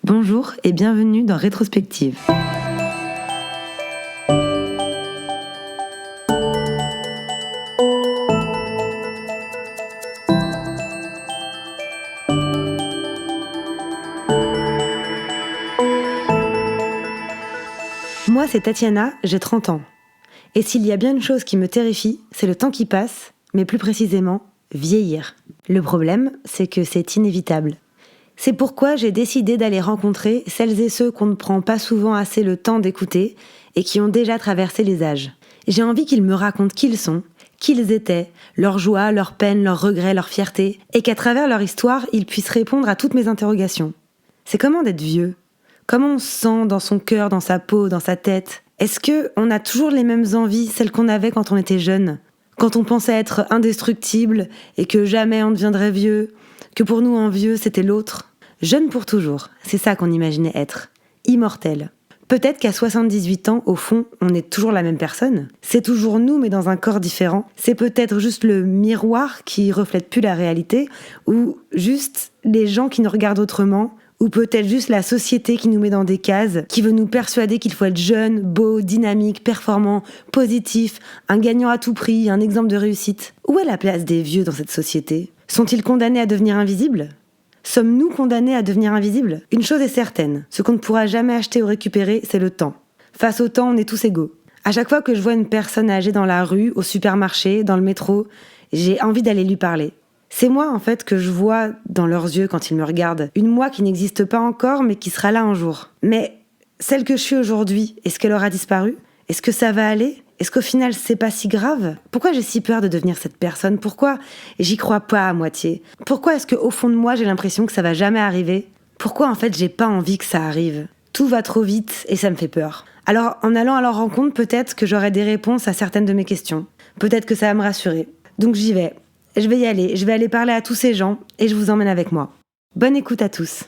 Bonjour et bienvenue dans Rétrospective. Moi, c'est Tatiana, j'ai 30 ans. Et s'il y a bien une chose qui me terrifie, c'est le temps qui passe, mais plus précisément, vieillir. Le problème, c'est que c'est inévitable. C'est pourquoi j'ai décidé d'aller rencontrer celles et ceux qu'on ne prend pas souvent assez le temps d'écouter et qui ont déjà traversé les âges. J'ai envie qu'ils me racontent qui ils sont, qui ils étaient, leurs joies, leurs peines, leurs regrets, leurs fiertés, et qu'à travers leur histoire, ils puissent répondre à toutes mes interrogations. C'est comment d'être vieux ? Comment on se sent dans son cœur, dans sa peau, dans sa tête ? Est-ce qu'on a toujours les mêmes envies, celles qu'on avait quand on était jeune ? Quand on pensait être indestructible et que jamais on ne deviendrait vieux ? Que pour nous, un vieux, c'était l'autre. Jeune pour toujours, c'est ça qu'on imaginait être. Immortel. Peut-être qu'à 78 ans, au fond, on est toujours la même personne. C'est toujours nous, mais dans un corps différent. C'est peut-être juste le miroir qui reflète plus la réalité, ou juste les gens qui nous regardent autrement, ou peut-être juste la société qui nous met dans des cases, qui veut nous persuader qu'il faut être jeune, beau, dynamique, performant, positif, un gagnant à tout prix, un exemple de réussite. Où est la place des vieux dans cette société ? Sont-ils condamnés à devenir invisibles ? Sommes-nous condamnés à devenir invisibles ? Une chose est certaine, ce qu'on ne pourra jamais acheter ou récupérer, c'est le temps. Face au temps, on est tous égaux. À chaque fois que je vois une personne âgée dans la rue, au supermarché, dans le métro, j'ai envie d'aller lui parler. C'est moi, en fait, que je vois dans leurs yeux quand ils me regardent. Une moi qui n'existe pas encore, mais qui sera là un jour. Mais celle que je suis aujourd'hui, est-ce qu'elle aura disparu ? Est-ce que ça va aller ? Est-ce qu'au final, c'est pas si grave ? Pourquoi j'ai si peur de devenir cette personne ? Pourquoi j'y crois pas à moitié ? Pourquoi est-ce qu'au fond de moi, j'ai l'impression que ça va jamais arriver ? Pourquoi, en fait, j'ai pas envie que ça arrive ? Tout va trop vite et ça me fait peur. Alors, en allant à leur rencontre, peut-être que j'aurai des réponses à certaines de mes questions. Peut-être que ça va me rassurer. Donc j'y vais. Je vais y aller. Je vais aller parler à tous ces gens et je vous emmène avec moi. Bonne écoute à tous.